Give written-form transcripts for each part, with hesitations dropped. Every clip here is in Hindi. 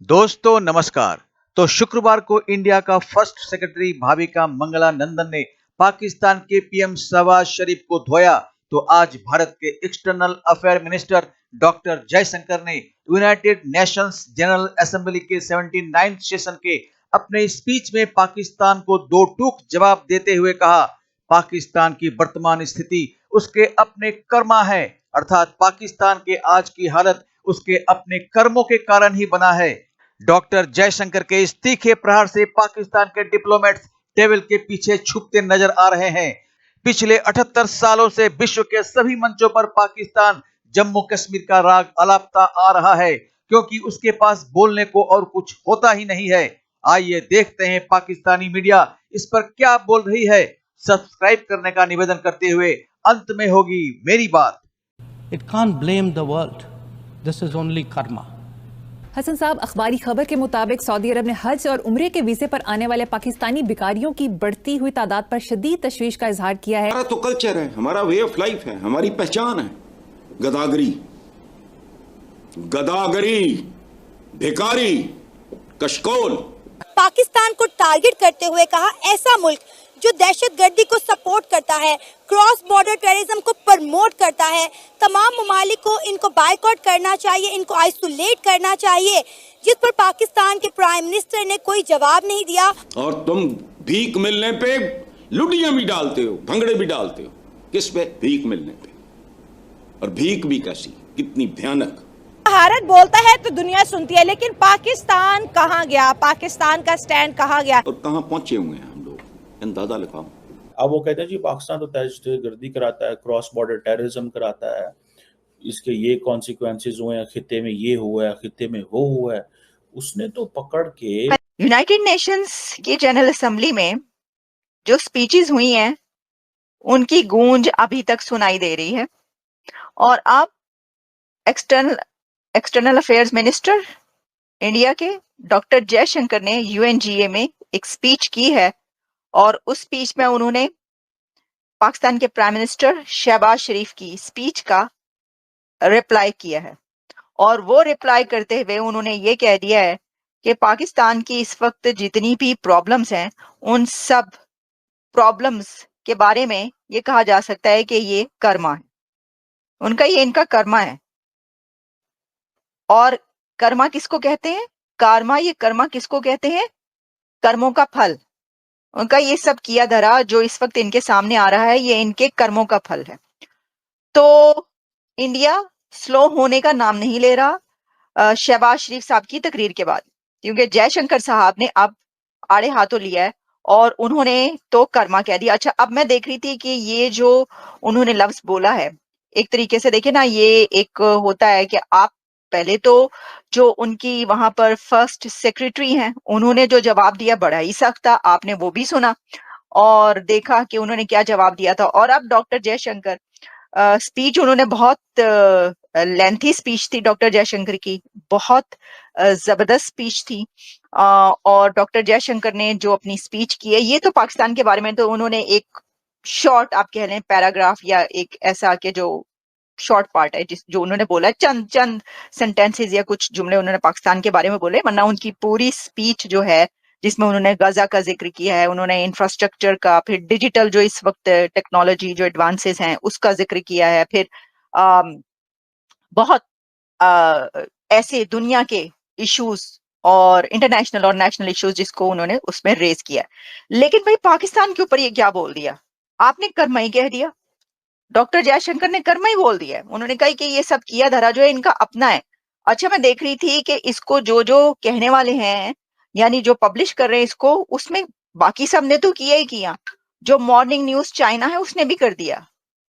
दोस्तों नमस्कार। तो शुक्रवार को इंडिया का फर्स्ट सेक्रेटरी भाविका मंगला नंदन ने पाकिस्तान के पीएम शहबाज शरीफ को धोया, तो आज भारत के external affair minister doctor Jaishankar ने यूनाइटेड नेशंस जनरल असेंबली के 79 सेशन के अपने स्पीच में पाकिस्तान को दो टूक जवाब देते हुए कहा, पाकिस्तान की वर्तमान स्थिति उसके अपने कर्मा है, अर्थात पाकिस्तान के आज की हालत उसके अपने कर्मों के कारण ही बना है। डॉक्टर जयशंकर के इस तीखे प्रहार से पाकिस्तान के डिप्लोमेट्स टेबल के पीछे छुपते नजर आ रहे हैं। पिछले 78 सालों से विश्व के सभी मंचों पर पाकिस्तान जम्मू कश्मीर का राग अलापता आ रहा है, क्योंकि उसके पास बोलने को और कुछ होता ही नहीं है। आइए देखते हैं पाकिस्तानी मीडिया इस पर क्या बोल रही है। सब्सक्राइब करने का निवेदन करते हुए अंत में होगी मेरी बात। It can't blame the world. This is only karma. Hasan साहब, अखबारी खबर के मुताबिक सऊदी अरब ने हज और उम्रे के वीजे पर आने वाले पाकिस्तानी भिखारियों की बढ़ती हुई तादाद पर शदीद तशवीश का इजहार किया है। हमारा तो कल्चर है, हमारा वे ऑफ लाइफ है, हमारी पहचान है। गदागरी, गदागरी, भिखारी, कशकोल। पाकिस्तान को टारगेट करते हुए कहा, ऐसा मुल्क जो दहशतगर्दी को सपोर्ट करता है, क्रॉस बॉर्डर टेररिज्म को प्रमोट करता है, तमाम ममालिक को इनको बायकॉट करना चाहिए, इनको आइसोलेट करना चाहिए, जिस पर पाकिस्तान के प्राइम मिनिस्टर ने कोई जवाब नहीं दिया। और तुम भीख मिलने पे लुटियां भी डालते हो, भंगड़े भी डालते हो। किस पे? भीख मिलने पे। और भीख भी कैसी, कितनी भयानक। भारत बोलता है तो दुनिया सुनती है, लेकिन पाकिस्तान कहाँ गया? पाकिस्तान का स्टैंड कहाँ गया और कहाँ पहुंचे हुए हैं हम लोग, अंदाजा लगाओ। अब वो कहते हैं जी पाकिस्तान तो दहशतगर्दी कराता है, क्रॉस बॉर्डर टेररिज्म कराता है, इसके ये कॉन्सिक्वेंसेस हुए हैं, खित्ते में ये हुआ है, खित्ते में वो हुआ है। उसने तो पकड़ के यूनाइटेड नेशंस की जनरल असेंबली में जो स्पीचेस हुई हैं उनकी गूंज अभी तक सुनाई दे रही है। और अब एक्सटर्नल अफेयर्स मिनिस्टर इंडिया के डॉक्टर जयशंकर ने यूएनजीए में एक स्पीच की है, और उस स्पीच में उन्होंने पाकिस्तान के प्राइम मिनिस्टर शहबाज शरीफ की स्पीच का रिप्लाई किया है। और वो रिप्लाई करते हुए उन्होंने ये कह दिया है कि पाकिस्तान की इस वक्त जितनी भी प्रॉब्लम्स हैं, उन सब प्रॉब्लम्स के बारे में ये कहा जा सकता है कि ये कर्मा है उनका, ये इनका कर्मा है। और कर्मा किसको कहते हैं? ये कर्मा किसको कहते हैं? कर्मों का फल। उनका ये सब किया धरा जो इस वक्त इनके सामने आ रहा है, ये इनके कर्मों का फल है। तो इंडिया स्लो होने का नाम नहीं ले रहा शहबाज शरीफ साहब की तकरीर के बाद, क्योंकि जयशंकर साहब ने अब आड़े हाथों लिया है और उन्होंने तो कर्मा कह दिया। अच्छा, अब मैं देख रही थी कि ये जो उन्होंने लफ्ज बोला है, एक तरीके से देखे ना, ये एक होता है कि आप पहले तो जो उनकी वहां पर फर्स्ट सेक्रेटरी हैं, उन्होंने जो जवाब दिया बड़ा ही सख्त था, आपने वो भी सुना और देखा कि उन्होंने क्या जवाब दिया था। और अब डॉक्टर जयशंकर स्पीच, उन्होंने बहुत लेंथी स्पीच थी डॉक्टर जयशंकर की, बहुत जबरदस्त स्पीच थी। और डॉक्टर जयशंकर ने जो अपनी स्पीच की है, ये तो पाकिस्तान के बारे में तो उन्होंने एक शॉर्ट, आप कह लें पैराग्राफ, या एक ऐसा कि जो शॉर्ट पार्ट है जो उन्होंने बोला, चंद सेंटेंसेस या कुछ जुमले उन्होंने पाकिस्तान के बारे में बोले, वरना उनकी पूरी स्पीच जो है जिसमें उन्होंने गजा का जिक्र किया है, उन्होंने इंफ्रास्ट्रक्चर का, फिर डिजिटल जो इस वक्त टेक्नोलॉजी जो एडवांसेस हैं उसका जिक्र किया है, फिर बहुत ऐसे दुनिया के इश्यूज और इंटरनेशनल और नेशनल इश्यूज जिसको उन्होंने उसमें रेज किया। लेकिन भाई पाकिस्तान के ऊपर ये क्या बोल दिया? आपने कर्मा ही कह दिया। डॉक्टर जयशंकर ने कर्मा ही बोल दिया। उन्होंने कहा कि ये सब किया धरा जो है इनका अपना है। अच्छा, मैं देख रही थी कि इसको जो कहने वाले हैं, यानी जो पब्लिश कर रहे हैं इसको, उसमें बाकी सब ने तो किया ही किया। जो मॉर्निंग न्यूज चाइना है उसने भी कर दिया,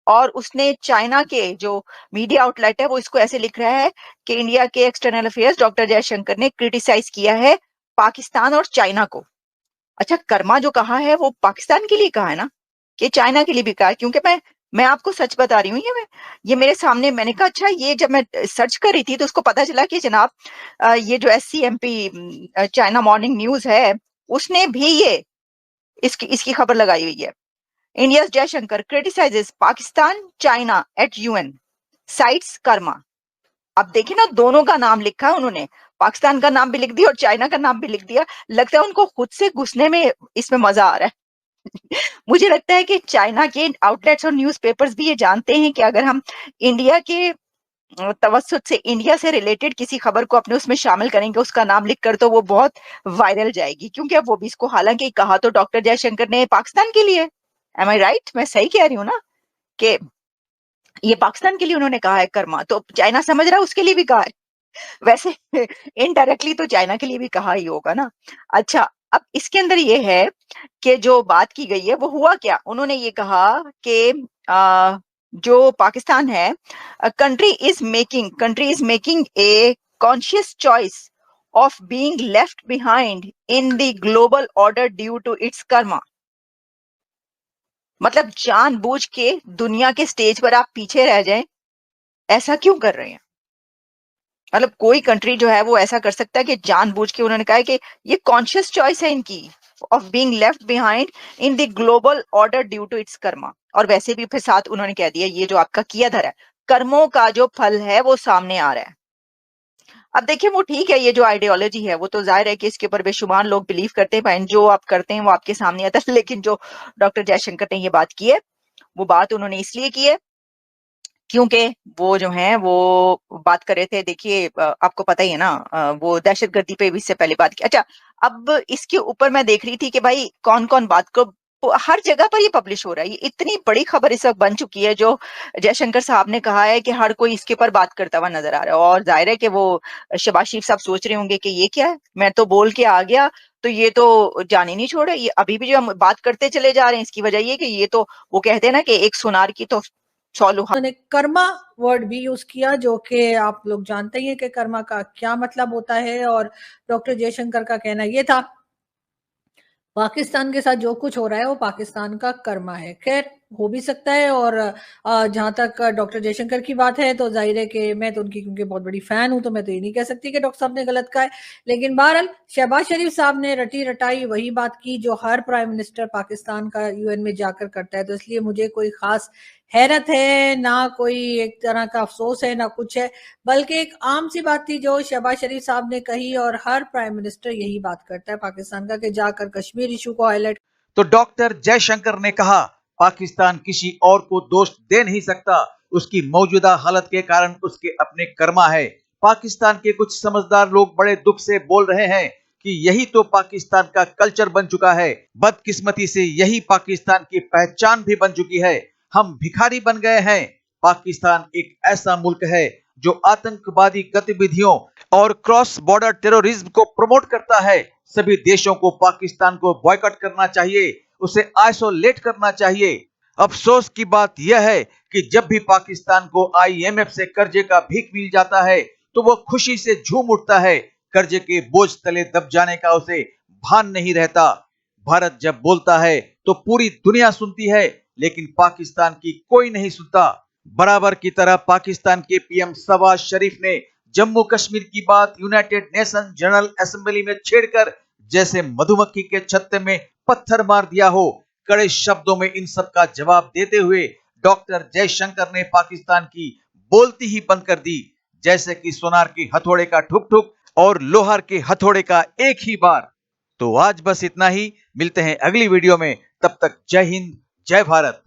और उसने चाइना के जो मीडिया आउटलेट है वो इसको ऐसे लिख रहा है कि इंडिया के एक्सटर्नल अफेयर्स डॉक्टर जयशंकर ने क्रिटिसाइज किया है पाकिस्तान और चाइना को। अच्छा, कर्मा जो कहा है वो पाकिस्तान के लिए कहा है ना, कि चाइना के लिए भी कहा है? क्योंकि मैं आपको सच बता रही हूँ, ये मेरे सामने, मैंने कहा अच्छा, ये जब मैं सर्च कर रही थी तो उसको पता चला कि जनाब ये जो SCMP चाइना मॉर्निंग न्यूज है उसने भी ये इसकी खबर लगाई हुई है। India Jaishankar criticises Pakistan China eight UN sites Karma. अब देखिए ना, दोनों का नाम लिखा है उन्होंने, पाकिस्तान का नाम भी लिख दिया और चाइना का नाम भी लिख दिया। लगता है उनको खुद से घुसने में इसमें मजा आ रहा है। मुझे लगता है कि चाइना के आउटलेट्स और न्यूज़पेपर्स भी ये जानते हैं कि अगर हम इंडिया के तवज्जुद से, इंडिया से रिलेटेड किसी खबर को अपने उसमें शामिल करेंगे, उसका नाम लिखकर, तो वो बहुत वायरल जाएगी। क्योंकि अब वो भी इसको, हालांकि कहा तो डॉक्टर जयशंकर ने पाकिस्तान के लिए, एम आई राइट? मैं सही कह रही हूँ ना कि ये पाकिस्तान के लिए उन्होंने कहा है कर्मा, तो चाइना समझ रहा है उसके लिए भी कहा है। वैसे इनडायरेक्टली तो चाइना के लिए भी कहा ही होगा ना। अच्छा, अब इसके अंदर ये है कि जो बात की गई है वो हुआ क्या। उन्होंने ये कहा कि जो पाकिस्तान है, country is making a conscious choice of being left behind in the global order due to its karma. मतलब जानबूझ के दुनिया के स्टेज पर आप पीछे रह जाएं, ऐसा क्यों कर रहे हैं? मतलब कोई कंट्री जो है वो ऐसा कर सकता है कि जानबूझ के, उन्होंने कहा है कि ये कॉन्शियस चॉइस है इनकी of being left behind in the global order due to its karma. और वैसे भी फिर साथ उन्होंने कह दिया ये जो आपका किया धरा है, कर्मों का जो फल है वो सामने आ रहा है। अब देखिए, वो ठीक है, ये जो आइडियोलॉजी है वो तो जाहिर है कि इसके ऊपर बेशुमार लोग बिलीव करते हैं, भाई जो आप करते हैं वो आपके सामने आता है। लेकिन जो डॉक्टर जयशंकर ने ये बात की है, वो बात उन्होंने इसलिए की है क्योंकि वो जो है वो बात कर रहे थे। देखिए, आपको पता ही है ना, वो दहशतगर्दी पे भी इससे पहले बात की। अच्छा, अब इसके ऊपर मैं देख रही थी कि भाई कौन कौन बात को, हर जगह पर ये पब्लिश हो रहा है। ये इतनी बड़ी खबर इस वक्त बन चुकी है, जो जयशंकर साहब ने कहा है कि हर कोई इसके ऊपर बात करता हुआ नजर आ रहा है। और जाहिर है कि वो शहबाज शरीफ साहब सोच रहे होंगे कि ये क्या है, मैं तो बोल के आ गया तो ये तो जान ही नहीं छोड़े, ये अभी भी जो हम बात करते चले जा रहे हैं। इसकी वजह ये कि ये तो, वो कहते हैं ना कि एक सुनार की तो 100 लोहा। उन्होंने कर्मा वर्ड भी यूज किया, जो कि आप लोग जानते ही हैं कि कर्मा का क्या मतलब होता है। और डॉक्टर जयशंकर का कहना ये था, पाकिस्तान के साथ जो कुछ हो रहा है वो पाकिस्तान का कर्मा है। खैर, हो भी सकता है। और जहां तक डॉक्टर जयशंकर की बात है तो जाहिर है कि मैं तो उनकी क्योंकि बहुत बड़ी फैन हूं, तो मैं तो ये नहीं कह सकती कि डॉक्टर साहब ने गलत कहा है। लेकिन बहरहाल शहबाज शरीफ साहब ने रटी रटाई वही बात की जो हर प्राइम मिनिस्टर पाकिस्तान का यूएन में जाकर करता है। तो इसलिए मुझे कोई खास हैरत है ना, कोई एक तरह का अफसोस है, ना कुछ है, बल्कि एक आम सी बात थी जो शहबाज शरीफ साहब ने कही। और हर प्राइम मिनिस्टर यही बात करता है पाकिस्तान का, कि जाकर कश्मीर इशू को हाईलाइट। तो डॉक्टर जयशंकर ने कहा, पाकिस्तान किसी और को दोष दे नहीं सकता, उसकी मौजूदा हालत के कारण उसके अपने कर्मा है। पाकिस्तान के कुछ समझदार लोग बड़े दुख से बोल रहे हैं कि यही तो पाकिस्तान का कल्चर बन चुका है। बदकिस्मती से यही पाकिस्तान की पहचान भी बन चुकी है। हम भिखारी बन गए हैं। पाकिस्तान एक ऐसा मुल्क है जो आतंकवादी गतिविधियों और क्रॉस बॉर्डर टेररिज्म को प्रमोट करता है। सभी देशों को पाकिस्तान को बॉयकॉट करना चाहिए, उसे आइसोलेट करना चाहिए। अफसोस की बात यह है कि जब भी पाकिस्तान को आईएमएफ से कर्जे का भीख मिल जाता है तो वो खुशी से झूम उठता है। कर्जे के बोझ तले दब जाने का उसे भान नहीं रहता। भारत जब बोलता है तो पूरी दुनिया सुनती है, लेकिन पाकिस्तान की कोई नहीं सुनता। बराबर की तरह पाकिस्तान के पीएम शहबाज शरीफ ने जम्मू कश्मीर की बात यूनाइटेड नेशन जनरल असेंबली में छेड़कर जैसे मधुमक्खी के छत्ते में पत्थर मार दिया हो। कड़े शब्दों में इन सब का जवाब देते हुए डॉक्टर जयशंकर ने पाकिस्तान की बोलती ही बंद कर दी, जैसे कि सोनार के हथौड़े का ठुक ठुक और लोहार के हथौड़े का एक ही बार। तो आज बस इतना ही, मिलते हैं अगली वीडियो में। तब तक जय हिंद, जय भारत।